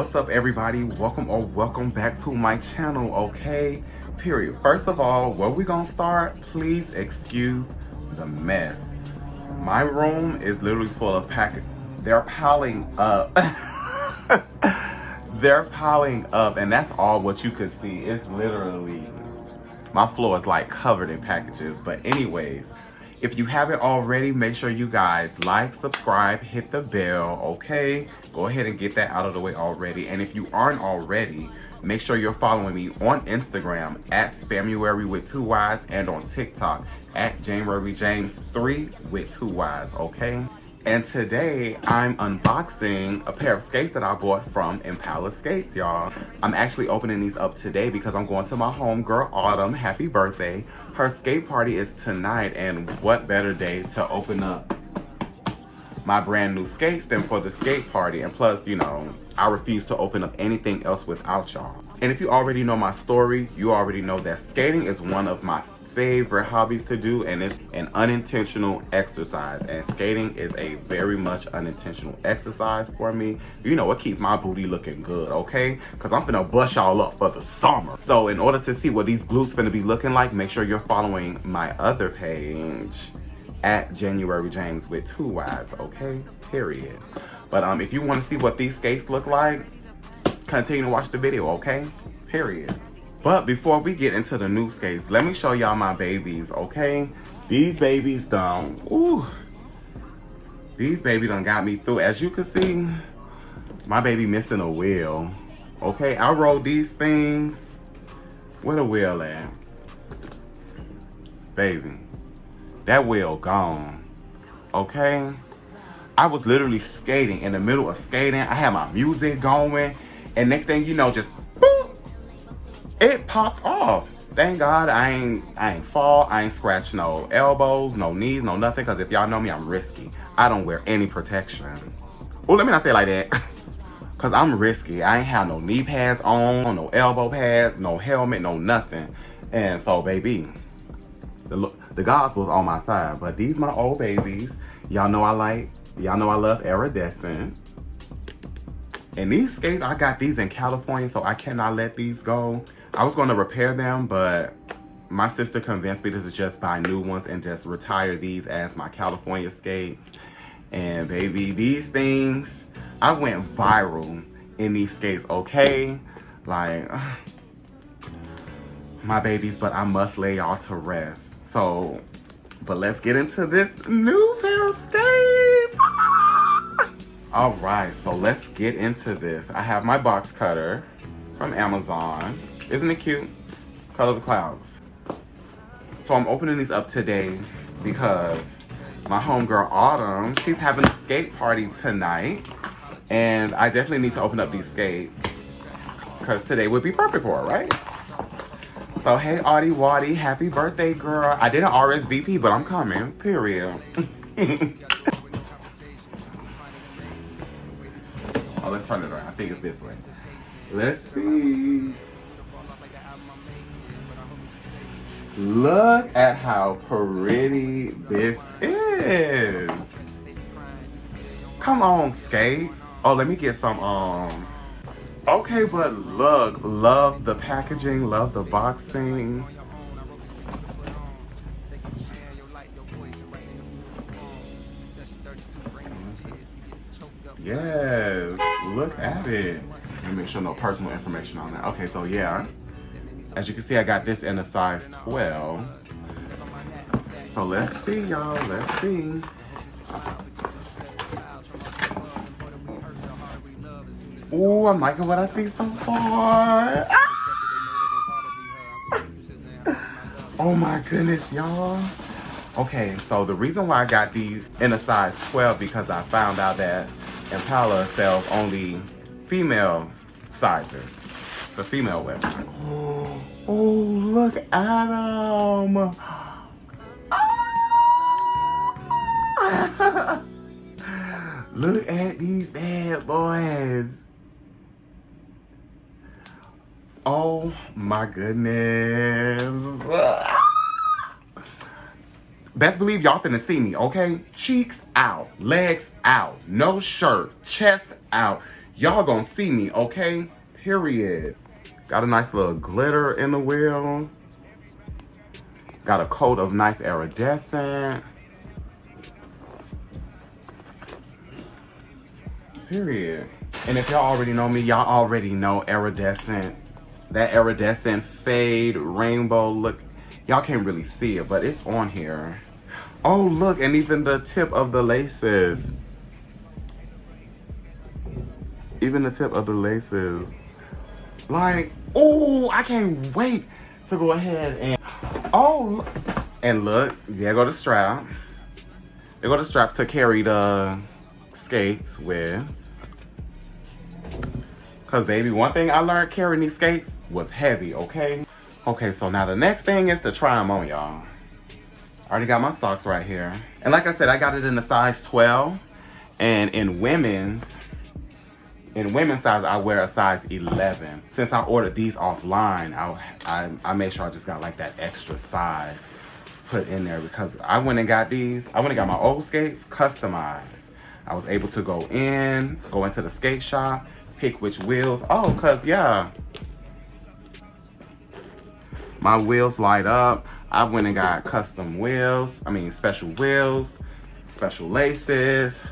What's up, everybody? Welcome back to my channel, okay? Period. First of all, where we gonna start? Please excuse the mess. My room is literally full of packets. They're piling up. They're piling up, and that's all what you could see. It's literally, my floor is like covered in packages. But anyways, if you haven't already, make sure you guys like, subscribe, hit the bell, okay? Go ahead and get that out of the way already. And if you aren't already, make sure you're following me on Instagram at Spamuary with 2 Y's and on TikTok at JanuaryJames3 with 2 Y's, okay? And today, I'm unboxing a pair of skates that I bought from Impala Skates, y'all. I'm actually opening these up today because I'm going to my homegirl, Autumn. Happy birthday. Her skate party is tonight, and what better day to open up my brand new skates than for the skate party. And plus, you know, I refuse to open up anything else without y'all. And if you already know my story, you already know that skating is one of my favorite hobbies to do, and it's an unintentional exercise, and skating is a very much unintentional exercise for me. You know, it keeps my booty looking good, okay? Because I'm finna bust y'all up for the summer. So in order to see what these glutes finna be looking like, make sure you're following my other page at January James with 2 Y's, okay? Period. But if you want to see what these skates look like, continue to watch the video, okay? Period. But before we get into the new skates, let me show y'all my babies, okay? These babies these babies done got me through. As you can see, my baby missing a wheel, okay? I rode these things. Where the wheel at? Baby, that wheel gone, okay? I was literally skating, in the middle of skating. I had my music going, and next thing you know, just it popped off. Thank God I ain't fall, I ain't scratch no elbows, no knees, no nothing, because if y'all know me, I'm risky. I don't wear any protection. Oh, let me not say it like that. Because I'm risky. I ain't have no knee pads on, no elbow pads, no helmet, no nothing. And so, baby, the gods was on my side. But these my old babies. Y'all know I love iridescent. And these skates, I got these in California, so I cannot let these go. I was going to repair them, but my sister convinced me to just buy new ones and just retire these as my California skates. And baby, these things, I went viral in these skates, okay? Like, my babies, but I must lay y'all to rest. So, but let's get into this new pair of skates. All right, so let's get into this. I have my box cutter from Amazon. Isn't it cute? Color of the clouds. So I'm opening these up today because my homegirl Autumn, she's having a skate party tonight. And I definitely need to open up these skates because today would be perfect for her, right? So hey, Audie Waddy, happy birthday, girl. I didn't RSVP, but I'm coming, period. Oh, let's turn it around. I think it's this way. Let's see. Look at how pretty this is. Come on, skate. Oh, let me get some, okay, but look, love the packaging, love the boxing. Yes, look at it. Let me make sure no personal information on that. Okay, so yeah. As you can see, I got this in a size 12. So let's see, y'all. Let's see. Ooh, I'm liking what I see so far. Ah! Oh my goodness, y'all. Okay, so the reason why I got these in a size 12 because I found out that Impala sells only female sizes. It's a female website. Oh, look at them. Look at these bad boys. Oh my goodness. Best believe y'all finna see me, okay? Cheeks out, legs out, no shirt, chest out. y'all gonna see me, okay? Period. Got a nice little glitter in the wheel. Got a coat of nice iridescent. Period. And if y'all already know me, y'all already know iridescent. That iridescent fade rainbow look. Y'all can't really see it, but it's on here. Oh, look, and even the tip of the laces. Even the tip of the laces. Like, oh, I can't wait to go ahead and, oh, and look, there go the strap. There go the strap to carry the skates with. Cause baby, one thing I learned carrying these skates was heavy, okay? Okay, so now the next thing is to try them on, y'all. I already got my socks right here. And like I said, I got it in the size 12. And in women's size, I wear a size 11. Since I ordered these offline, I made sure I just got like that extra size put in there because I went and got these. I went and got my old skates customized. I was able to go into the skate shop, pick which wheels. Oh, cause yeah, my wheels light up. I went and got custom wheels. I mean, special wheels, special laces.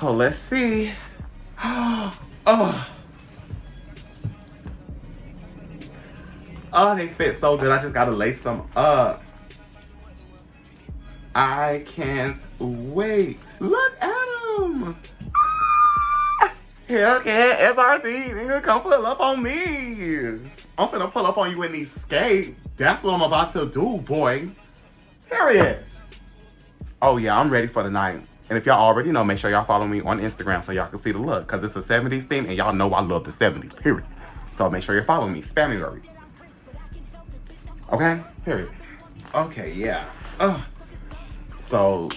Oh, let's see. Oh, they fit so good. I just gotta lace them up. I can't wait. Look at them. Hellcat SRT, nigga, come pull up on me. I'm finna pull up on you in these skates. That's what I'm about to do, boy. Period. Oh yeah, I'm ready for the night. And if y'all already know, make sure y'all follow me on Instagram so y'all can see the look. Cause it's a 70s theme and y'all know I love the 70s, period. So make sure you're following me, Spamming. Okay, period. Okay, yeah. So,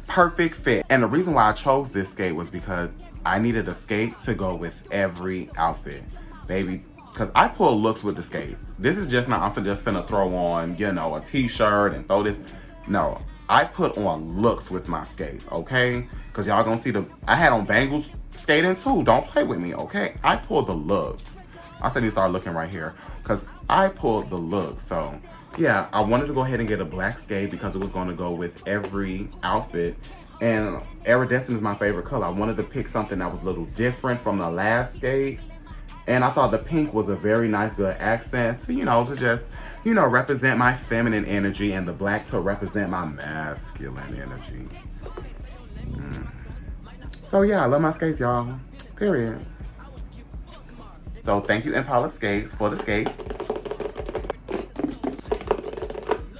perfect fit. And the reason why I chose this skate was because I needed a skate to go with every outfit. Baby, because I pull looks with the skates. This is just not, I'm just finna throw on, you know, a t-shirt and throw this. No, I put on looks with my skates, okay? Because y'all gonna see I had on bangles skating too. Don't play with me, okay? I pulled the looks. I said you start looking right here. Because I pulled the looks, so. Yeah, I wanted to go ahead and get a black skate because it was going to go with every outfit. And iridescent is my favorite color. I wanted to pick something that was a little different from the last skate. And I thought the pink was a very nice, good accent. So, you know, to just, you know, represent my feminine energy and the black to represent my masculine energy. So, yeah, I love my skates, y'all. Period. So, thank you, Impala Skates, for the skates.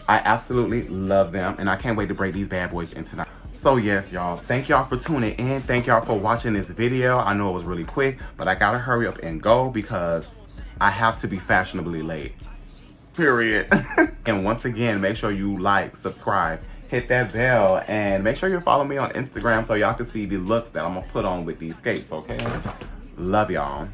I absolutely love them, and I can't wait to break these bad boys in tonight. So yes, y'all, thank y'all for tuning in. Thank y'all for watching this video. I know it was really quick, but I gotta hurry up and go because I have to be fashionably late. Period. And once again, make sure you like, subscribe, hit that bell, and make sure you follow me on Instagram so y'all can see the looks that I'm gonna put on with these skates, okay? Love y'all.